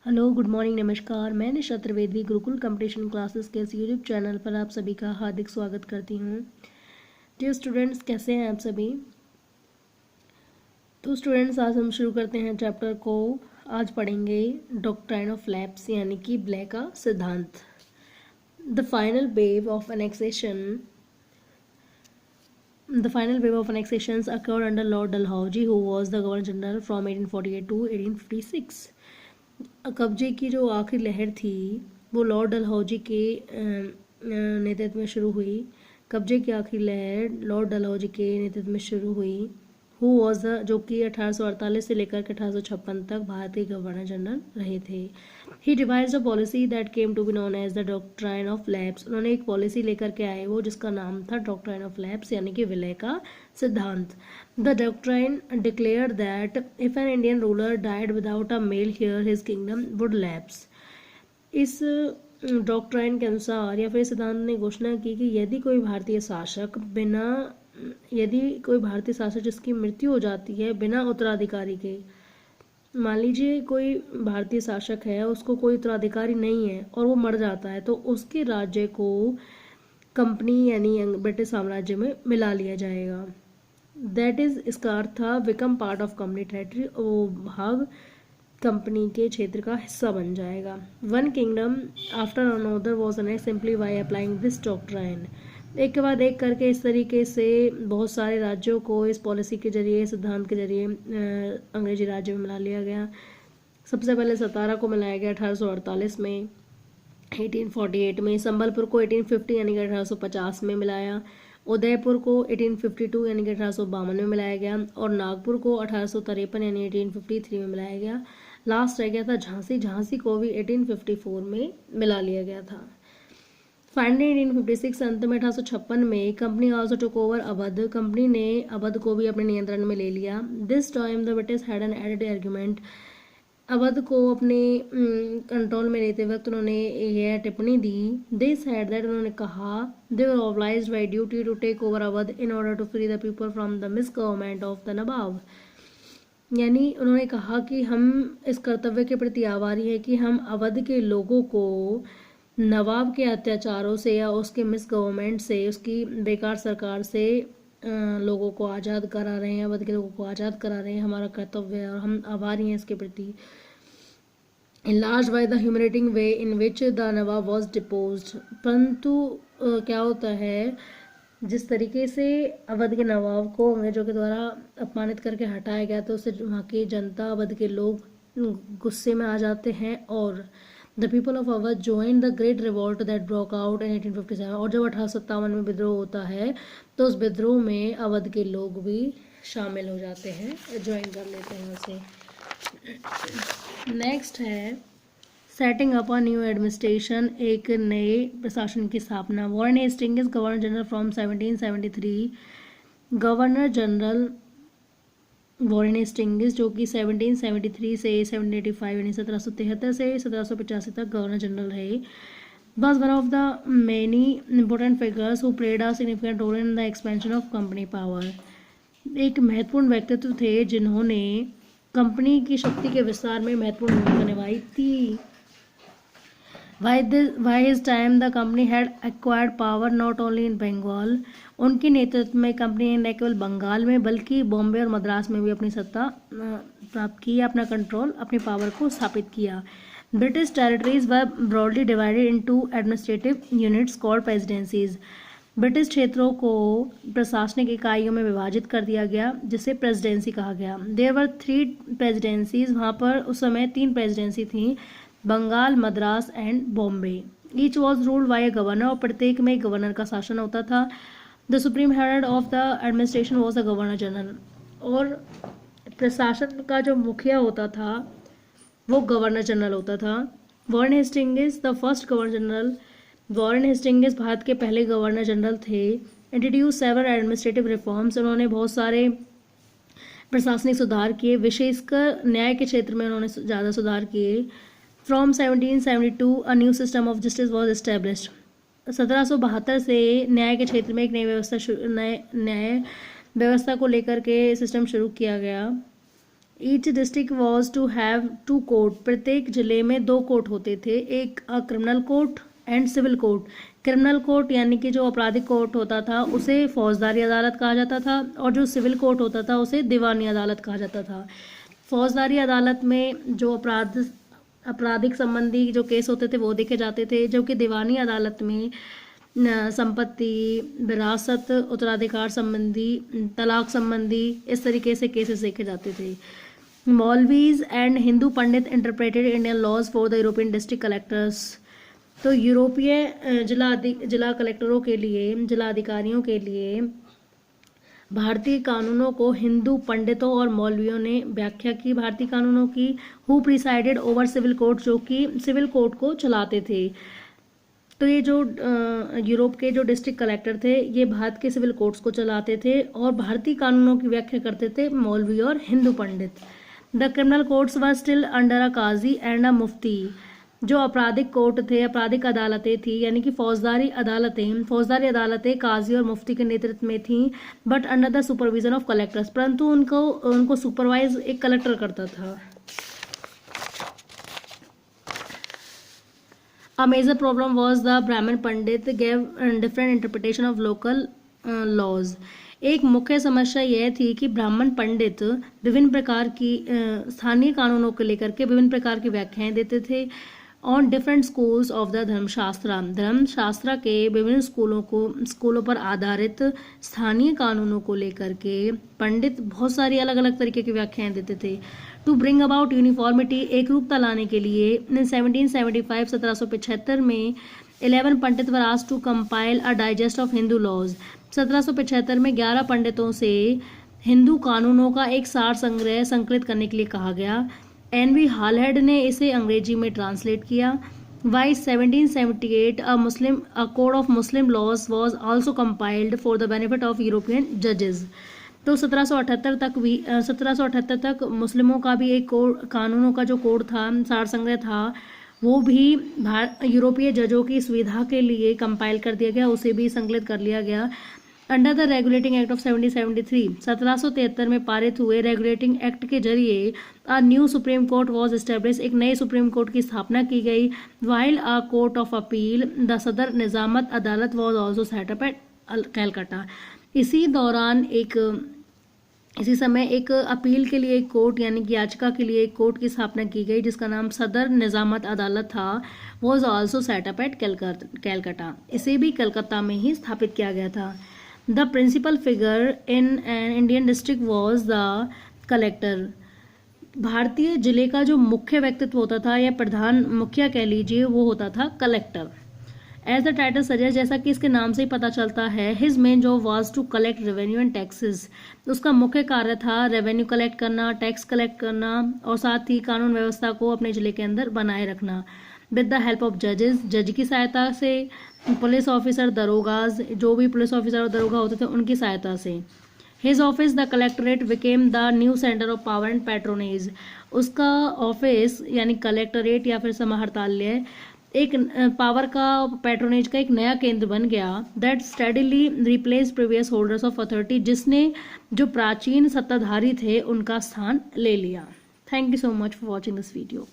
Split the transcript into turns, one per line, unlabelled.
Hello, good morning, नमस्कार। मैं निशा Trivedi Gurukul competition classes के इस यूट्यूब चैनल पर आप सभी का हार्दिक स्वागत करती हूँ। डियर स्टूडेंट्स, कैसे हैं आप सभी? तो स्टूडेंट्स, आज हम शुरू करते हैं चैप्टर को। आज पढ़ेंगे डॉक्ट्राइन ऑफ लैप्स यानी कि ब्ले का सिद्धांत। The final wave of annexation The final wave of annexations occurred under Lord Dalhousie, who was the Governor General from 1848 to 1856. कब्जे की जो आखिरी लहर थी वो लॉर्ड डलहौजी के नेतृत्व में शुरू हुई। कब्जे की आखिरी लहर लॉर्ड डलहौजी के नेतृत्व में शुरू हुई। हु वॉज द जो कि 1848 से लेकर के 1856 तक भारतीय गवर्नर जनरल रहे थे। He devised a policy that came to be known as the doctrine of lapse. उन्होंने एक पॉलिसी लेकर के आए वो जिसका नाम था डॉक्ट्राइन ऑफ लैप्स यानी कि विलय का सिद्धांत। The doctrine declared that if an Indian ruler died without a male heir his kingdom would lapse. इस डॉक्ट्राइन के अनुसार या फिर सिद्धांत ने घोषणा की कि यदि कोई भारतीय शासक जिसकी मृत्यु हो जाती है बिना उत्तराधिकारी के, मान लीजिए कोई भारतीय शासक है, उसको कोई उत्तराधिकारी नहीं है और वो मर जाता है, तो उसके राज्य को कंपनी यानी ब्रिटिश साम्राज्य में मिला लिया जाएगा। दैट इज, इसका अर्थ था become part of company territory, वो भाग कंपनी के क्षेत्र का हिस्सा बन जाएगा। One kingdom after another was annexed simply by applying this doctrine. एक के बाद एक करके इस तरीके से बहुत सारे राज्यों को इस पॉलिसी के जरिए, सिद्धांत के जरिए अंग्रेजी राज्य में मिला लिया गया। सबसे पहले सतारा को मिलाया गया 1848 में, 1848 में संबलपुर को 1850 यानी कि 1850 में मिलाया, उदयपुर को 1852 यानी कि 1852 में मिलाया गया और नागपुर को 1853 यानी 1853 में मिलाया गया। लास्ट रह गया था झांसी को भी 1854 में मिला लिया गया था। फाइनली 1856 अंत में 1856 में company also took over Awadh. Company ने अवध को भी अपने नियंत्रण में ले लिया। This time the British had an added argument. Awadh को अपने कंट्रोल में लेते वक्त उन्होंने यह टिप्पणी दी। दिस हैड दैट, उन्होंने कहा, they were obliged by duty to take over Awadh in order to free the people from the misgovernment of the nawab. यानी उन्होंने कहा कि हम इस कर्तव्य के प्रति आभारी हैं कि हम अवध के लोगों को नवाब के अत्याचारों से या उसके मिस गवर्नमेंट से, उसकी बेकार सरकार से लोगों को आज़ाद करा रहे हैं, अवध के लोगों को आज़ाद करा रहे हैं। हमारा कर्तव्य है और हम आभारी हैं इसके प्रति। Enlarged by the humiliating way in which the Nawab was deposed। परंतु क्या होता है, जिस तरीके से अवध के नवाब को अंग्रेजों के द्वारा अपमानित करके हटाया गया, तो उससे वहाँ की जनता, अवध के लोग गुस्से में आ जाते हैं और the people of Awadh join the great revolt that broke out in 1857। और जब 1857 में विद्रोह होता है तो उस विद्रोह में अवध के लोग भी शामिल हो जाते हैं, ज्वाइन कर लेते हैं उसे। नेक्स्ट है setting up a new administration, एक नए प्रशासन की स्थापना। Warren Hastings governor general from 1773। Governor general Warren Hastings जो कि 1773 से 1785 यानी 1773 से 1785 तक गवर्नर जनरल रहे, was one of the many important figures who played a significant role in the expansion of company power। एक महत्वपूर्ण व्यक्तित्व थे जिन्होंने कंपनी की शक्ति के विस्तार में महत्वपूर्ण भूमिका निभाई थी। By his time the company had acquired power not only in Bengal। उनके नेतृत्व में कंपनी ने न केवल बंगाल में बल्कि बॉम्बे और मद्रास में भी अपनी सत्ता प्राप्त की, अपना कंट्रोल, अपनी पावर को स्थापित किया। British territories were broadly divided into administrative units called presidencies. British क्षेत्रों को प्रशासनिक इकाइयों में विभाजित कर दिया गया जिसे प्रेसिडेंसी कहा गया। देयर वर 3 प्रेसिडेंसीज, वहाँ पर उस समय 3 प्रेसिडेंसी थी, Bengal, Madras and Bombay. Each was ruled by a governor, और प्रत्येक में गवर्नर का शासन होता था। The supreme head of the administration was the governor general, और प्रशासन का जो मुखिया होता था वो गवर्नर जनरल होता था। Warren Hastings the first governor general. Warren Hastings Bharat के पहले गवर्नर जनरल थे। इंट्रोड्यूस सेवरल एडमिनिस्ट्रेटिव रिफॉर्म्स, उन्होंने बहुत सारे प्रशासनिक सुधार किए, विशेषकर न्याय के क्षेत्र में उन्होंने ज़्यादा सुधार किए। From 1772 a new system of justice was established. 1772 से न्याय के क्षेत्र में एक नई व्यवस्था को लेकर के सिस्टम शुरू किया गया। Each district was to have 2 court, प्रत्येक जिले में 2 कोर्ट होते थे, एक criminal court and civil court. Criminal court यानी कि जो आपराधिक कोर्ट होता था उसे फौजदारी अदालत कहा जाता था, और जो सिविल कोर्ट होता था उसे दीवानी अदालत कहा जाता था। फौजदारी अदालत में जो आपराधिक संबंधी जो केस होते थे वो देखे जाते थे, जबकि दीवानी अदालत में संपत्ति, विरासत, उत्तराधिकार संबंधी, तलाक संबंधी इस तरीके से केसेस देखे जाते थे। Maulvis and Hindu pandit interpreted Indian laws for the European district collectors. तो यूरोपीय जिला कलेक्टरों के लिए, जिला अधिकारियों के लिए भारतीय कानूनों को हिंदू पंडितों और मौलवियों ने व्याख्या की भारतीय कानूनों की। Who presided over civil court, जो कि सिविल कोर्ट को चलाते थे। तो ये जो यूरोप के जो डिस्ट्रिक्ट कलेक्टर थे ये भारत के सिविल कोर्ट्स को चलाते थे और भारतीय कानूनों की व्याख्या करते थे मौलवी और हिंदू पंडित। The criminal courts were still under a qazi and a mufti. जो आपराधिक कोर्ट थे, आपराधिक अदालतें थी, यानी कि फौजदारी अदालतें काजी और मुफ्ती के नेतृत्व में थीं, but under the supervision of collectors, परंतु उनको सुपरवाइज एक कलेक्टर करता था। A major problem was the Brahmin Pandit gave different interpretation of local laws. एक मुख्य समस्या यह थी कि ब्राह्मण पंडित विभिन्न प्रकार की स्थानीय कानूनों को लेकर के विभिन्न प्रकार की व्याख्याएं देते थे। On different schools of the धर्मशास्त्र के विभिन्न स्कूलों पर आधारित स्थानीय कानूनों को लेकर के पंडित बहुत सारी अलग अलग तरीके की व्याख्याएं देते थे। टू ब्रिंग अबाउट यूनिफॉर्मिटी, एक रूपता लाने के लिए 1775 में 11 pandit were asked to compile a digest of Hindu laws. 1775 में 11 पंडितों से हिंदू कानूनों का एक सार संग्रह संकलित करने के लिए कहा गया। एनवी हालहेड ने इसे अंग्रेजी में ट्रांसलेट किया। By 1778 a code of Muslim laws was also compiled for the benefit of European judges. तो 1778 तक मुस्लिमों का भी एक कानूनों का जो कोड था, सार संग्रह था, वो भी यूरोपीय जजों की सुविधा के लिए कंपाइल कर दिया गया, उसे भी संकलित कर लिया गया। Under the regulating act of 1773 में पारित हुए रेगुलेटिंग एक्ट के जरिए a new supreme court was establish, एक नए सुप्रीम कोर्ट की स्थापना की गई। While a court of appeal the Sadar Nizamat Adalat was also set up at Calcutta. इसी समय एक अपील के लिए एक कोर्ट, यानी कि याचिका के लिए एक कोर्ट की स्थापना की गई जिसका नाम सदर निजामत अदालत था। Was also set up at Calcutta, इसे भी कलकत्ता में ही स्थापित किया गया था। The principal figure in an Indian district was the collector. भारतीय जिले का जो मुख्य व्यक्तित्व होता था या प्रधान मुखिया कह लीजिए, वो होता था collector. As the title suggest, जैसा कि इसके नाम से ही पता चलता है, his main job was to collect revenue and taxes. उसका मुख्य कार्य था रेवेन्यू कलेक्ट करना, टैक्स कलेक्ट करना और साथ ही कानून व्यवस्था को अपने जिले के अंदर बनाए रखना। विद द हेल्प ऑफ जजेस, जज की सहायता से, पुलिस ऑफिसर, दरोगाज, जो भी पुलिस ऑफिसर और दरोगा होते थे उनकी सहायता से। His office the collectorate became the new centre of power and patronage. उसका ऑफिस यानी कलेक्टरेट या फिर समाहर्तालय एक पावर का, पैट्रोनेज का एक नया केंद्र बन गया। That steadily replace previous holders of authority, जिसने जो प्राचीन सत्ताधारी थे उनका स्थान ले लिया। Thank you so much for watching this video.